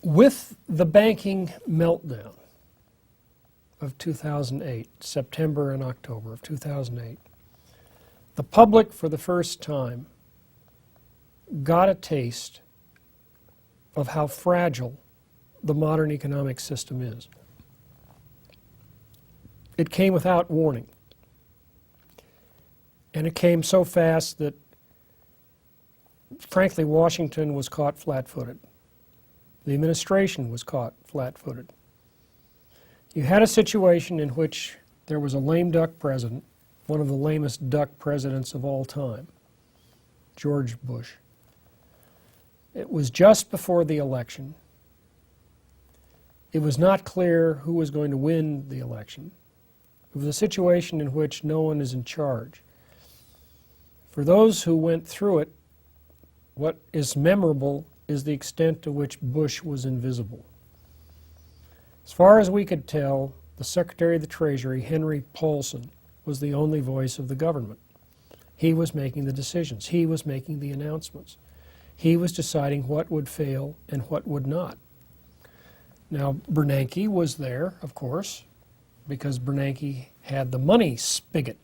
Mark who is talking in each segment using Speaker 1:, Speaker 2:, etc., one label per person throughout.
Speaker 1: With the banking meltdown of 2008, September and October of 2008, the public for the first time got a taste of how fragile the modern economic system is. It came without warning. And it came so fast that, frankly, Washington was caught flat-footed. The administration was caught flat-footed. You had a situation in which there was a lame duck president, one of the lamest duck presidents of all time, George Bush. It was just before the election. It was not clear who was going to win the election. It was a situation in which no one is in charge. For those who went through it, what is memorable is the extent to which Bush was invisible. As far as we could tell, the Secretary of the Treasury, Henry Paulson, was the only voice of the government. He was making the decisions. He was making the announcements. He was deciding what would fail and what would not. Now, Bernanke was there, of course, because Bernanke had the money spigot.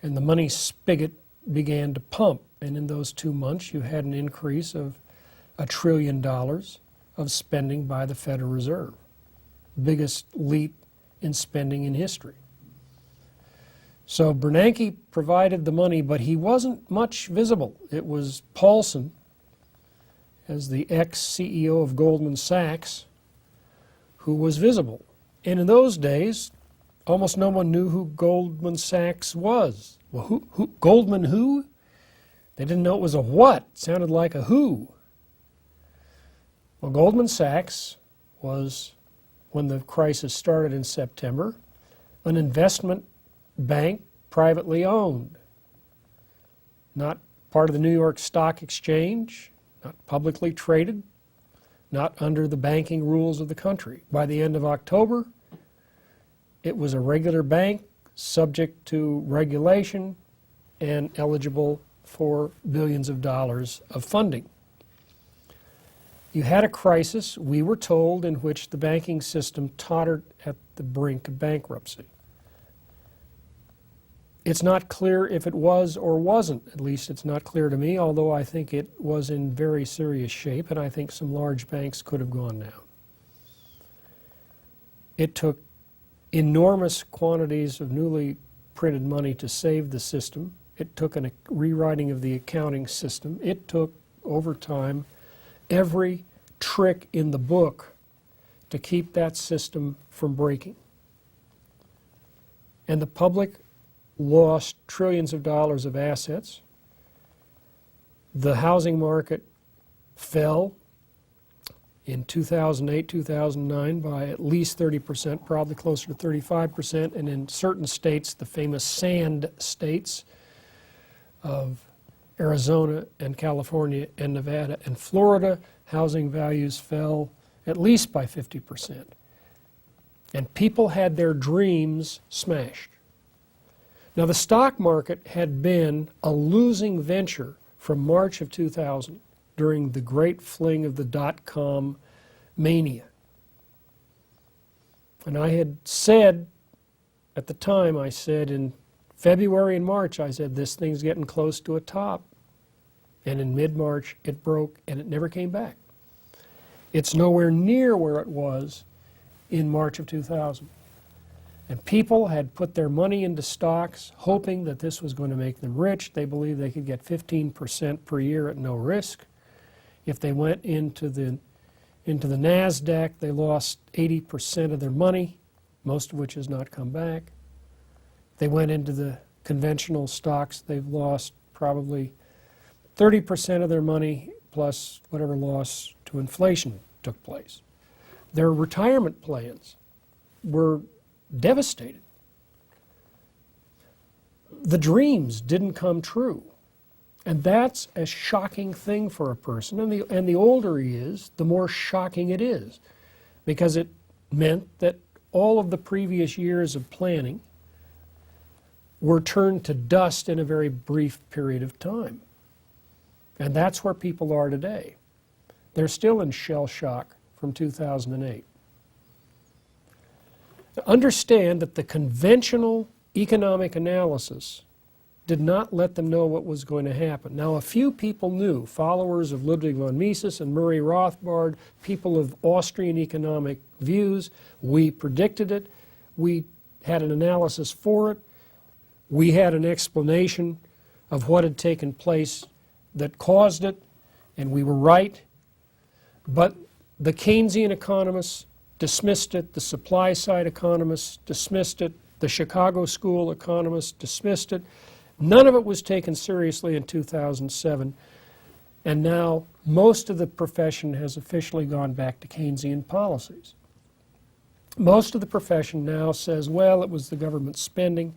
Speaker 1: And the money spigot began to pump. And in those 2 months, you had an increase of $1 trillion of spending by the Federal Reserve. Biggest leap in spending in history. So Bernanke provided the money, but he wasn't much visible. It was Paulson, as the ex-CEO of Goldman Sachs, who was visible. And in those days, almost no one knew who Goldman Sachs was. Well, Goldman who? They didn't know it was a what. It sounded like a who. Well, Goldman Sachs was, when the crisis started in September, an investment bank privately owned. Not part of the New York Stock Exchange, not publicly traded, not under the banking rules of the country. By the end of October, it was a regular bank subject to regulation and eligible for billions of dollars of funding. You had a crisis, we were told, in which the banking system tottered at the brink of bankruptcy. It's not clear if it was or wasn't. At least it's not clear to me, although I think it was in very serious shape, and I think some large banks could have gone down. It took enormous quantities of newly printed money to save the system. It took a rewriting of the accounting system. It took, over time, every trick in the book to keep that system from breaking. And the public lost trillions of dollars of assets. The housing market fell in 2008, 2009 by at least 30%, probably closer to 35%, and in certain states, the famous sand states of Arizona and California and Nevada and Florida, housing values fell at least by 50%. And people had their dreams smashed. Now, the stock market had been a losing venture from March of 2000 during the great fling of the dot-com mania. And I had said, at the time, I said in February and March, I said, this thing's getting close to a top. And in mid-March, it broke, and it never came back. It's nowhere near where it was in March of 2000. And people had put their money into stocks, hoping that this was going to make them rich. They believed they could get 15% per year at no risk. If they went into the NASDAQ, they lost 80% of their money, most of which has not come back. They went into the conventional stocks, they've lost probably 30% of their money, plus whatever loss to inflation took place. Their retirement plans were devastated. The dreams didn't come true. And that's a shocking thing for a person. And the older he is, the more shocking it is, because it meant that all of the previous years of planning were turned to dust in a very brief period of time. And that's where people are today. They're still in shell shock from 2008. Understand that the conventional economic analysis did not let them know what was going to happen. Now, a few people knew, followers of Ludwig von Mises and Murray Rothbard, people of Austrian economic views. We predicted it. We had an analysis for it. We had an explanation of what had taken place that caused it, and we were right. But the Keynesian economists dismissed it. The supply side economists dismissed it. The Chicago School economists dismissed it. None of it was taken seriously in 2007, and now most of the profession has officially gone back to Keynesian policies. Most of the profession now says, well, it was the government spending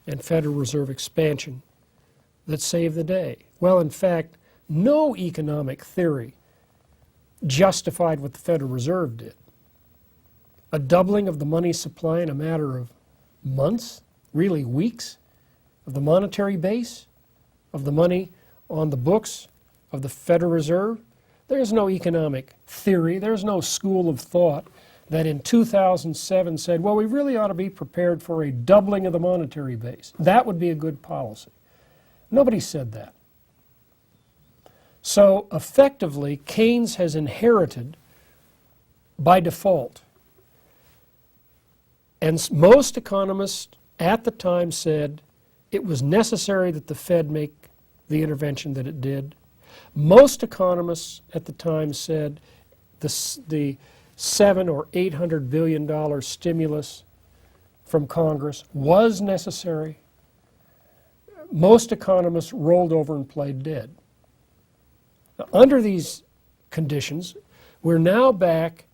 Speaker 1: and Federal Reserve expansion that saved the day. Well, in fact, no economic theory justified what the Federal Reserve did. A doubling of the money supply in a matter of months, really weeks, of the monetary base, of the money on the books of the Federal Reserve. There's no economic theory, there's no school of thought that in 2007 said, well, we really ought to be prepared for a doubling of the monetary base. That would be a good policy. Nobody said that. So effectively, Keynes has inherited, by default, and most economists at the time said it was necessary that the Fed make the intervention that it did. Most economists at the time said the $700 or $800 billion stimulus from Congress was necessary. Most economists rolled over and played dead. Now, under these conditions, we're now back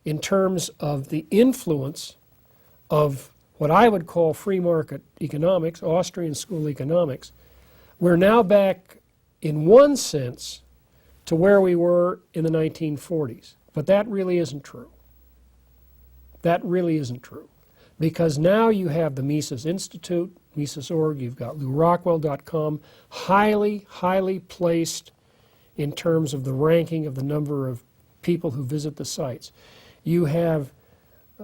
Speaker 1: in terms of the influence of what I would call free market economics, Austrian school economics. We're now back, in one sense, to where we were in the 1940s. But that really isn't true. That really isn't true. Because now you have the Mises Institute, Mises.org, you've got LewRockwell.com, highly, highly placed in terms of the ranking of the number of people who visit the sites. You have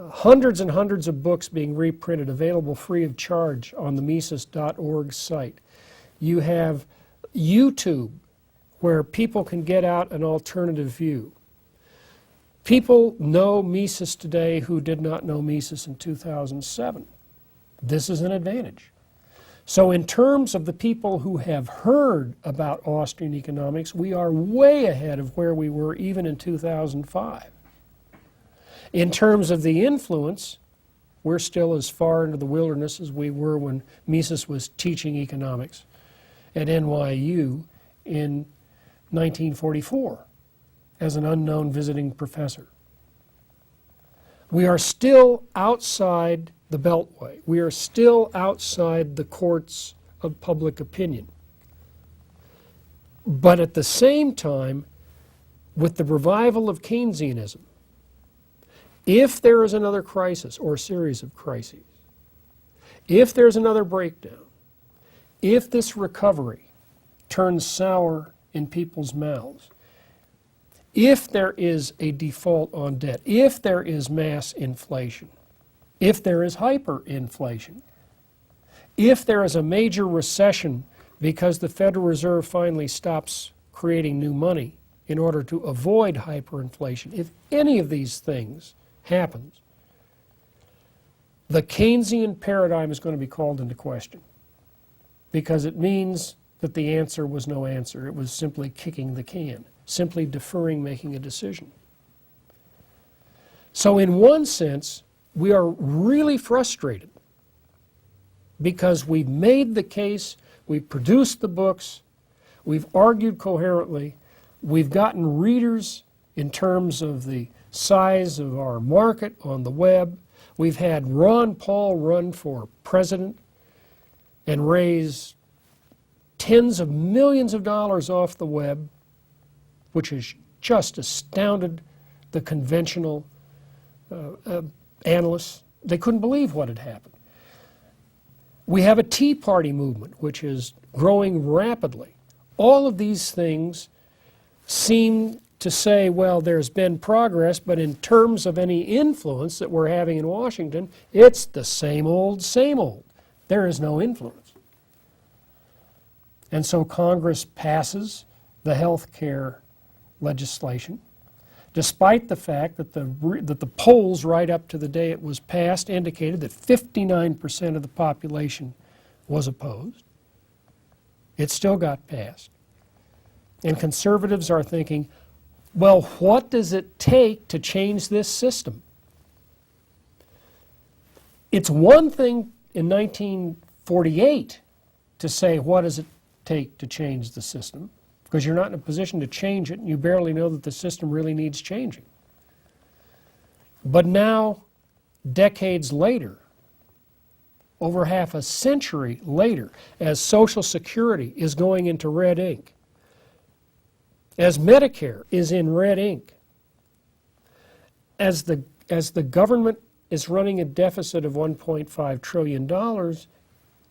Speaker 1: hundreds and hundreds of books being reprinted, available free of charge on the Mises.org site. You have YouTube, where people can get out an alternative view. People know Mises today who did not know Mises in 2007. This is an advantage. So in terms of the people who have heard about Austrian economics, we are way ahead of where we were even in 2005. In terms of the influence, we're still as far into the wilderness as we were when Mises was teaching economics at NYU in 1944 as an unknown visiting professor. We are still outside the Beltway. We are still outside the courts of public opinion. But at the same time, with the revival of Keynesianism, if there is another crisis or series of crises, if there's another breakdown, if this recovery turns sour in people's mouths, if there is a default on debt, if there is mass inflation, if there is hyperinflation, if there is a major recession because the Federal Reserve finally stops creating new money in order to avoid hyperinflation, if any of these things happens, the Keynesian paradigm is going to be called into question, because it means that the answer was no answer. It was simply kicking the can, simply deferring making a decision. So in one sense, we are really frustrated because we've made the case, we've produced the books, we've argued coherently, we've gotten readers in terms of the size of our market on the web. We've had Ron Paul run for president and raise tens of millions of dollars off the web, which has just astounded the conventional analysts. They couldn't believe what had happened. We have a Tea Party movement, which is growing rapidly. All of these things seem to say, well, there's been progress, but in terms of any influence that we're having in Washington, it's the same old, same old. There is no influence. And so Congress passes the health care legislation, despite the fact that the polls right up to the day it was passed indicated that 59% of the population was opposed. It still got passed. And conservatives are thinking, well, what does it take to change this system? It's one thing in 1948 to say, what does it take to change the system? Because you're not in a position to change it, and you barely know that the system really needs changing. But now, decades later, over half a century later, as Social Security is going into red ink, as Medicare is in red ink, as the government is running a deficit of $1.5 trillion,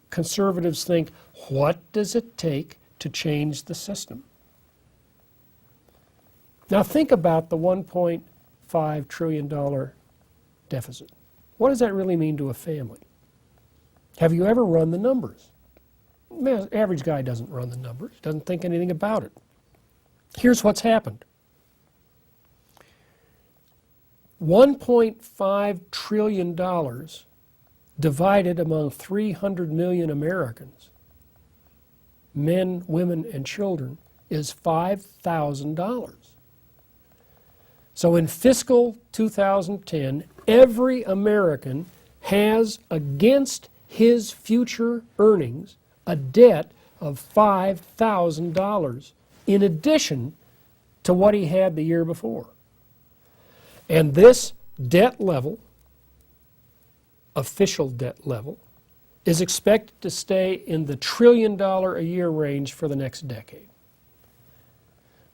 Speaker 1: conservatives think, what does it take to change the system? Now think about the $1.5 trillion deficit. What does that really mean to a family? Have you ever run the numbers? The average guy doesn't run the numbers, doesn't think anything about it. Here's what's happened. $1.5 trillion divided among 300 million Americans, men, women, and children, is $5,000. So in fiscal 2010, every American has against his future earnings a debt of $5,000 in addition to what he had the year before. And this debt level, official debt level, is expected to stay in the $1 trillion a year range for the next decade.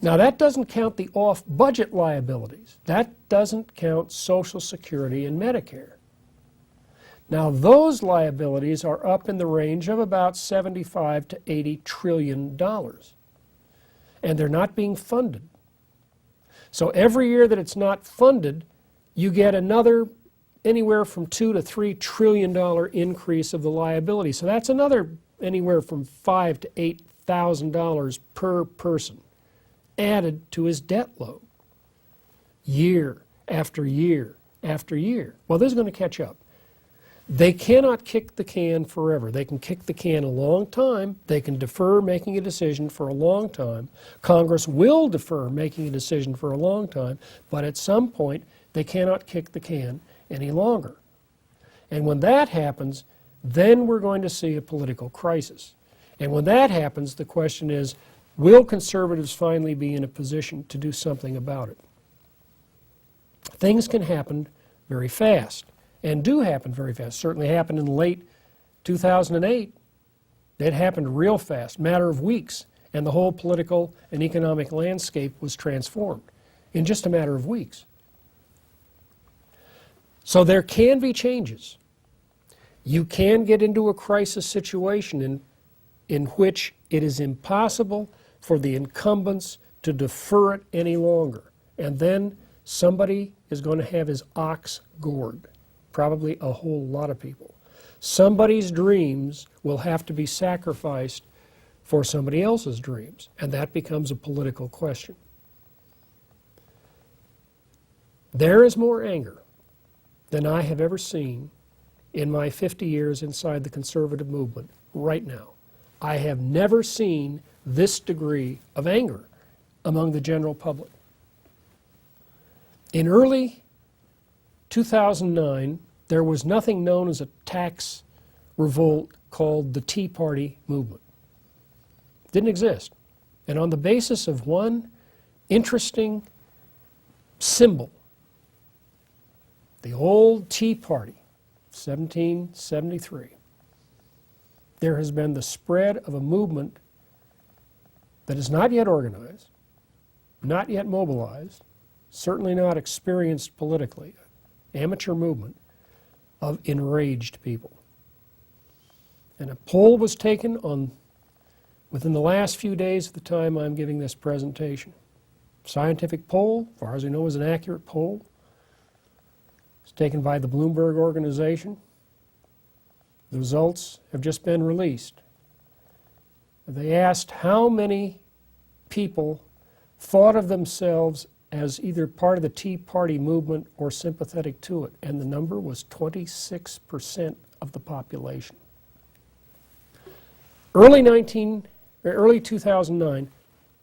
Speaker 1: Now that doesn't count the off-budget liabilities. That doesn't count Social Security and Medicare. Now those liabilities are up in the range of about $75 to $80 trillion. And they're not being funded. So every year that it's not funded, you get another anywhere from $2 to $3 trillion increase of the liability. So that's another anywhere from $5,000 to $8,000 per person added to his debt load, year after year after year. Well, this is going to catch up. They cannot kick the can forever. They can kick the can a long time. They can defer making a decision for a long time. Congress will defer making a decision for a long time, but at some point they cannot kick the can any longer. And when that happens, then we're going to see a political crisis. And when that happens, the question is, will conservatives finally be in a position to do something about it? Things can happen very fast. And do happen very fast. Certainly happened in late 2008. It happened real fast, matter of weeks, and the whole political and economic landscape was transformed in just a matter of weeks. So there can be changes. You can get into a crisis situation in which it is impossible for the incumbents to defer it any longer. And then somebody is going to have his ox gored. Probably a whole lot of people. Somebody's dreams will have to be sacrificed for somebody else's dreams, and that becomes a political question. There is more anger than I have ever seen in my 50 years inside the conservative movement right now. I have never seen this degree of anger among the general public. In early 2009, there was nothing known as a tax revolt called the Tea Party movement. It didn't exist. And on the basis of one interesting symbol, the old Tea Party, 1773, there has been the spread of a movement that is not yet organized, not yet mobilized, certainly not experienced politically, amateur movement of enraged people. And a poll was taken within the last few days of the time I'm giving this presentation. scientific poll, as far as we know, is an accurate poll. It's taken by the Bloomberg organization. The results have just been released. They asked how many people thought of themselves as either part of the Tea Party movement or sympathetic to it, and the number was 26% of the population. Early 2009,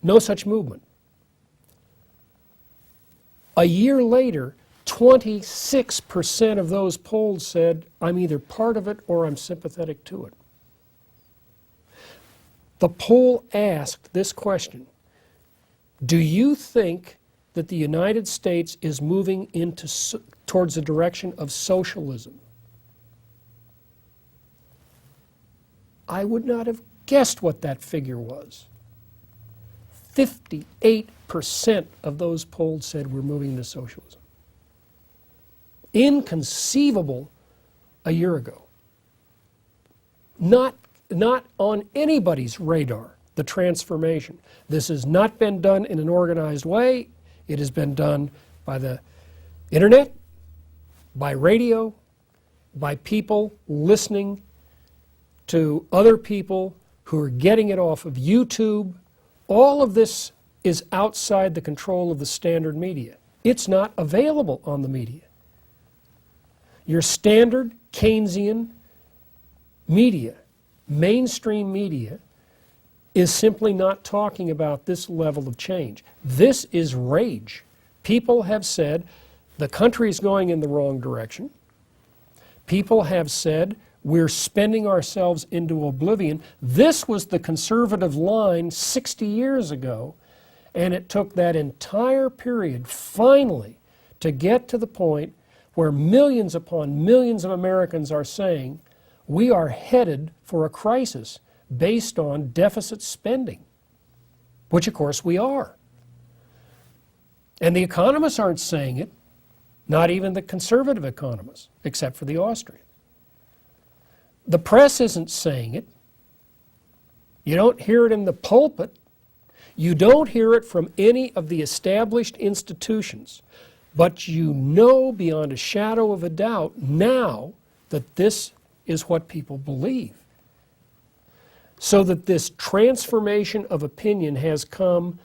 Speaker 1: no such movement. A year later, 26% of those polled said, I'm either part of it or I'm sympathetic to it. The poll asked this question: do you think that the United States is moving towards the direction of socialism? I would not have guessed what that figure was. 58% of those polled said we're moving into socialism. Inconceivable a year ago. Not on anybody's radar, the transformation. This has not been done in an organized way. It has been done by the internet, by radio, by people listening to other people who are getting it off of YouTube. All of this is outside the control of the standard media. It's not available on the media. Your standard Keynesian media, mainstream media, is simply not talking about this level of change. This is rage. People have said the country is going in the wrong direction. People have said we're spending ourselves into oblivion. This was the conservative line 60 years ago, and it took that entire period finally to get to the point where millions upon millions of Americans are saying we are headed for a crisis based on deficit spending, which of course we are. And the economists aren't saying it, not even the conservative economists, except for the Austrians. The press isn't saying it. You don't hear it in the pulpit. You don't hear it from any of the established institutions. But you know beyond a shadow of a doubt now that this is what people believe. So that this transformation of opinion has come,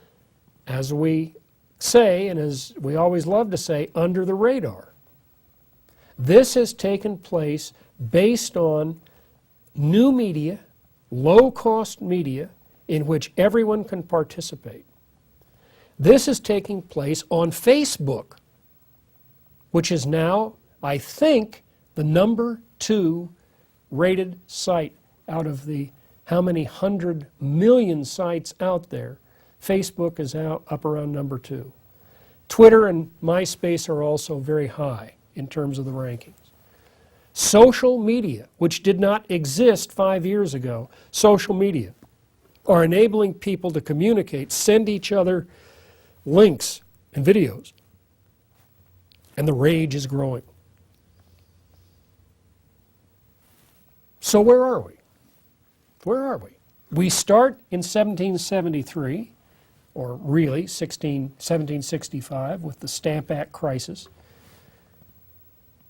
Speaker 1: as we say, and as we always love to say, under the radar. This has taken place based on new media, low-cost media, in which everyone can participate. This is taking place on Facebook, which is now, I think, the #2 rated site out of the how many 100 million sites out there. Facebook is up around #2. Twitter and MySpace are also very high in terms of the rankings. Social media, which did not exist 5 years ago, social media are enabling people to communicate, send each other links and videos. And the rage is growing. So where are we? Where are we? We start in 1773, or really 1765, with the Stamp Act crisis,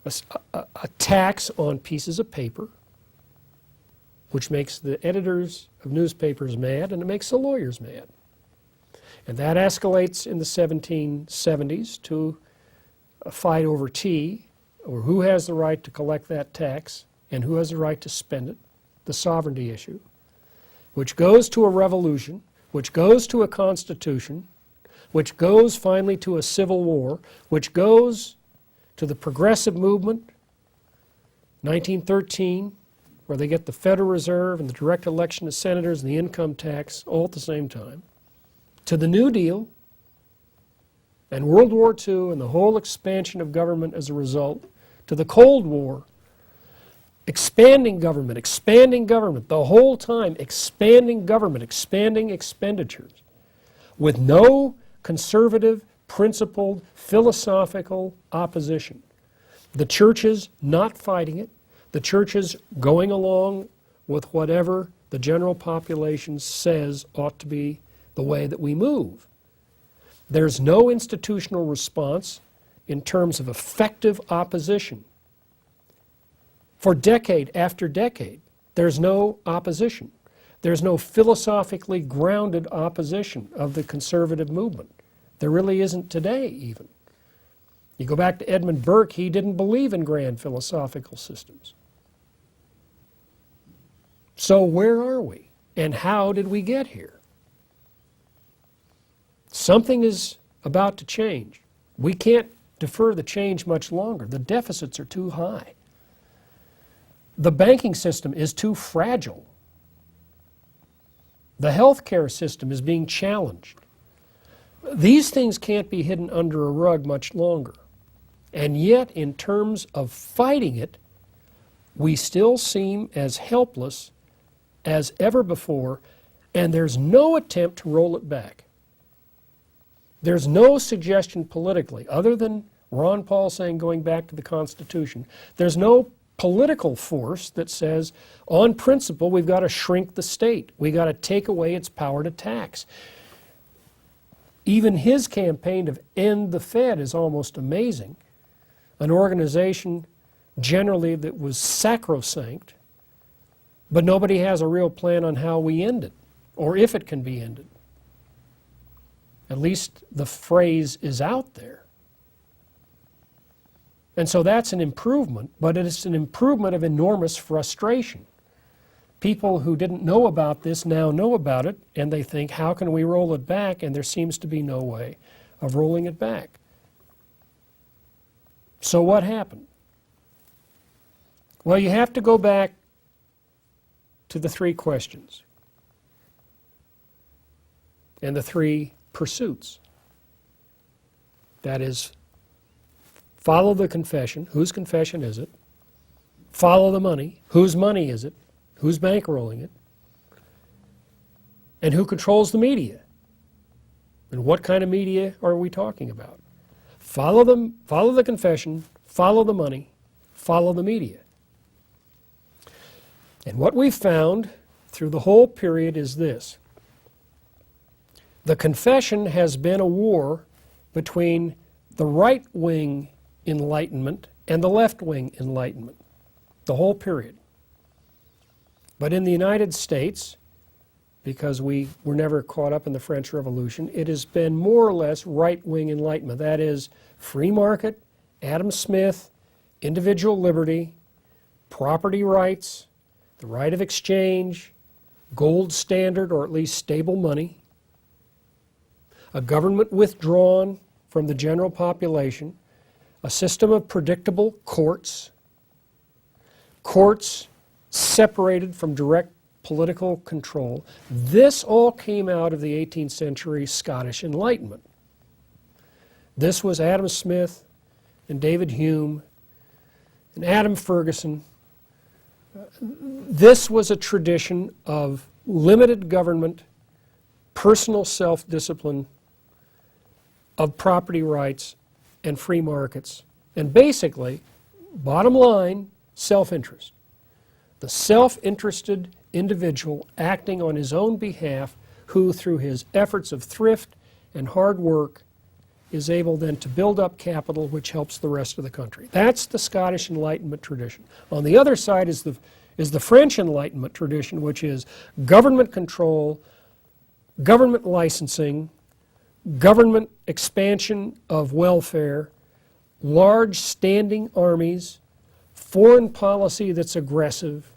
Speaker 1: a tax on pieces of paper, which makes the editors of newspapers mad, and it makes the lawyers mad. And that escalates in the 1770s to a fight over tea, or who has the right to collect that tax and who has the right to spend it, the sovereignty issue, which goes to a revolution, which goes to a constitution, which goes finally to a civil war, which goes to the progressive movement, 1913, where they get the Federal Reserve and the direct election of senators and the income tax all at the same time, to the New Deal, and World War II and the whole expansion of government as a result, to the Cold War, expanding government, the whole time expanding government, expanding expenditures, with no conservative, principled, philosophical opposition. The churches not fighting it, the churches going along with whatever the general population says ought to be the way that we move. There's no institutional response in terms of effective opposition. For decade after decade, there's no opposition. There's no philosophically grounded opposition of the conservative movement. There really isn't today, even. You go back to Edmund Burke, he didn't believe in grand philosophical systems. So where are we? And how did we get here? Something is about to change. We can't defer the change much longer. The deficits are too high. The banking system is too fragile. The healthcare system is being challenged. These things can't be hidden under a rug much longer. And yet, in terms of fighting it, we still seem as helpless as ever before, and there's no attempt to roll it back. There's no suggestion politically, other than Ron Paul saying going back to the Constitution. There's no political force that says, on principle, we've got to shrink the state. We've got to take away its power to tax. Even his campaign to end the Fed is almost amazing. An organization generally that was sacrosanct, but nobody has a real plan on how we end it, or if it can be ended. At least the phrase is out there. And so that's an improvement, but it's an improvement of enormous frustration. People who didn't know about this now know about it, and they think, how can we roll it back? And there seems to be no way of rolling it back. So what happened? Well, you have to go back to the three questions and the three pursuits. That is, follow the confession. Whose confession is it? Follow the money. Whose money is it? Who's bankrolling it? And who controls the media? And what kind of media are we talking about? Follow them, follow the confession, follow the money, follow the media. And what we've found through the whole period is this. The confession has been a war between the right-wing Enlightenment and the left-wing Enlightenment, the whole period. But in the United States, because we were never caught up in the French Revolution, it has been more or less right-wing Enlightenment. That is, free market, Adam Smith, individual liberty, property rights, the right of exchange, gold standard, or at least stable money, a government withdrawn from the general population, a system of predictable courts, courts separated from direct political control. This all came out of the 18th century Scottish Enlightenment. This was Adam Smith and David Hume and Adam Ferguson. This was a tradition of limited government, personal self-discipline, of property rights and free markets, and basically, bottom line, self-interest. The self-interested individual acting on his own behalf who, through his efforts of thrift and hard work, is able then to build up capital which helps the rest of the country. That's the Scottish Enlightenment tradition. On the other side is the French Enlightenment tradition, which is government control, government licensing, government expansion of welfare, large standing armies, foreign policy that's aggressive,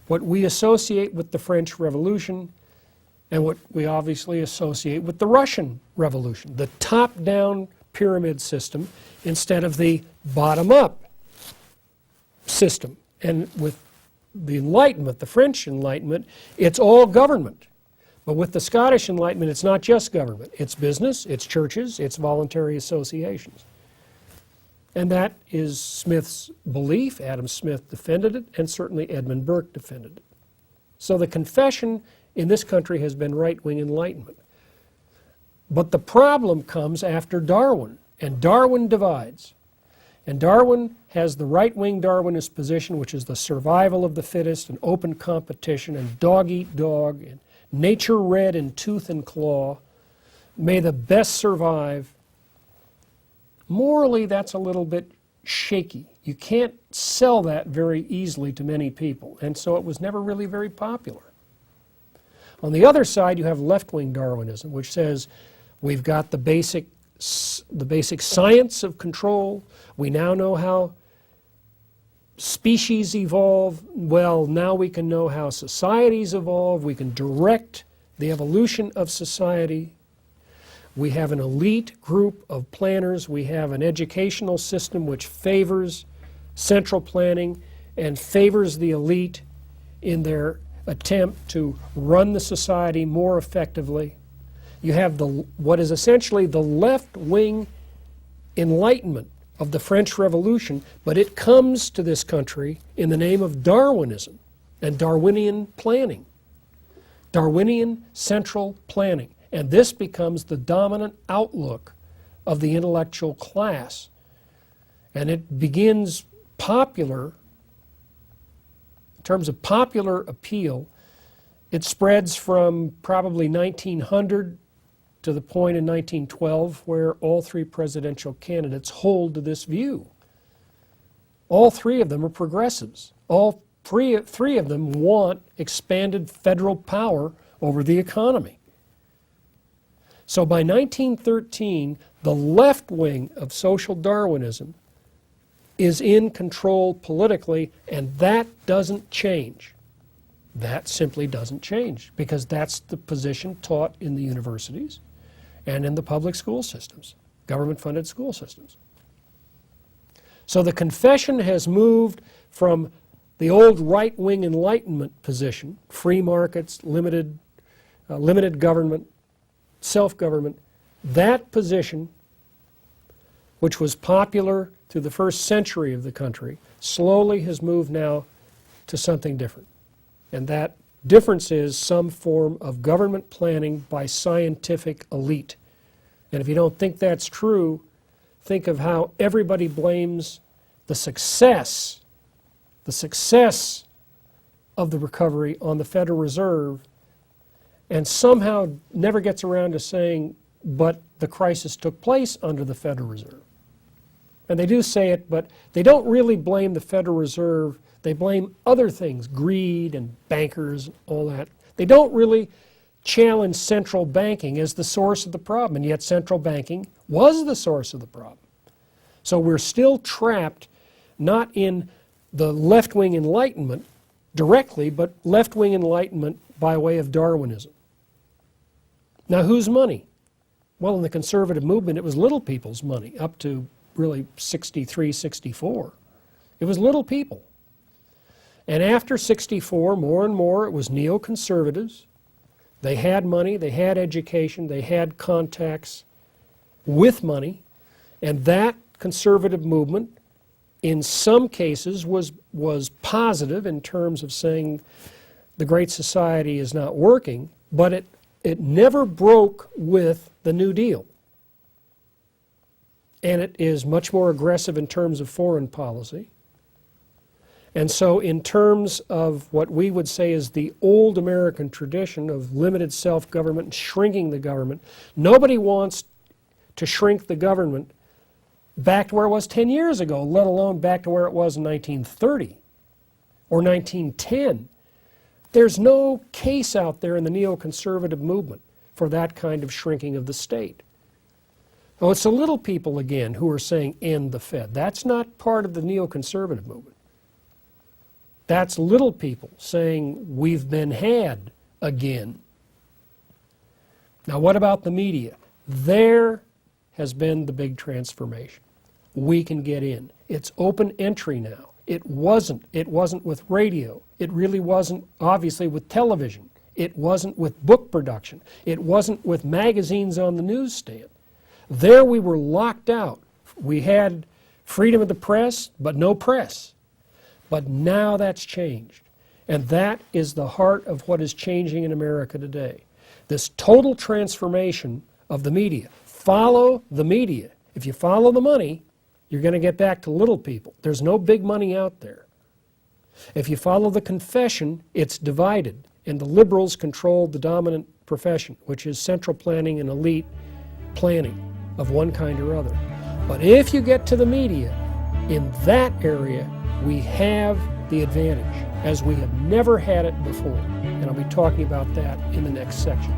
Speaker 1: what we associate with the French Revolution and what we obviously associate with the Russian Revolution, the top-down pyramid system instead of the bottom-up system. And with the Enlightenment, the French Enlightenment, it's all government. But with the Scottish Enlightenment, it's not just government. It's business, it's churches, it's voluntary associations. And that is Smith's belief. Adam Smith defended it, and certainly Edmund Burke defended it. So the confession in this country has been right-wing Enlightenment. But the problem comes after Darwin, and Darwin divides. And Darwin has the right-wing Darwinist position, which is the survival of the fittest and open competition and dog-eat-dog and nature red in tooth and claw, may the best survive, morally that's a little bit shaky. You can't sell that very easily to many people, and so it was never really very popular. On the other side, you have left-wing Darwinism, which says we've got the basic science of control. We now know how species evolve. Well, now we can know how societies evolve. We can direct the evolution of society. We have an elite group of planners. We have an educational system which favors central planning and favors the elite in their attempt to run the society more effectively. You have what is essentially the left-wing Enlightenment of the French Revolution, but it comes to this country in the name of Darwinism and Darwinian planning, Darwinian central planning. And this becomes the dominant outlook of the intellectual class. And it begins popular, in terms of popular appeal, it spreads from probably 1900 to the point in 1912 where all three presidential candidates hold to this view. All three of them are progressives. All three of them want expanded federal power over the economy. So by 1913, the left wing of social Darwinism is in control politically, and that doesn't change. That simply doesn't change, because that's the position taught in the universities and in the public school systems, government-funded school systems. So the confession has moved from the old right-wing Enlightenment position, free markets, limited government, self-government, that position, which was popular through the first century of the country, slowly has moved now to something different. And that difference is some form of government planning by scientific elite. And if you don't think that's true, think of how everybody blames the success of the recovery on the Federal Reserve, and somehow never gets around to saying, but the crisis took place under the Federal Reserve. And they do say it, but they don't really blame the Federal Reserve. They blame other things, greed and bankers, all that. They don't really challenge central banking as the source of the problem, and yet central banking was the source of the problem. So we're still trapped not in the left-wing Enlightenment directly, but left-wing Enlightenment by way of Darwinism. Now, whose money? Well, in the conservative movement, it was little people's money, up to really 63, 64. It was little people. And after 64, more and more, it was neoconservatives. They had money, they had education, they had contacts with money, and that conservative movement, in some cases, was positive in terms of saying the Great Society is not working, but it never broke with the New Deal. And it is much more aggressive in terms of foreign policy. And so in terms of what we would say is the old American tradition of limited self-government and shrinking the government, nobody wants to shrink the government back to where it was 10 years ago, let alone back to where it was in 1930 or 1910. There's no case out there in the neoconservative movement for that kind of shrinking of the state. Oh, it's the little people again who are saying end the Fed. That's not part of the neoconservative movement. That's little people saying we've been had again. Now what about the media? There has been the big transformation. We can get in. It's open entry now. It wasn't with radio. It really wasn't, obviously, with television. It wasn't with book production. It wasn't with magazines on the newsstand. There we were locked out. We had freedom of the press, but no press. But now that's changed. And that is the heart of what is changing in America today. This total transformation of the media. Follow the media. If you follow the money, you're going to get back to little people. There's no big money out there. If you follow the confession, it's divided, and the liberals control the dominant profession, which is central planning and elite planning of one kind or other. But if you get to the media, in that area, we have the advantage, as we have never had it before. And I'll be talking about that in the next section.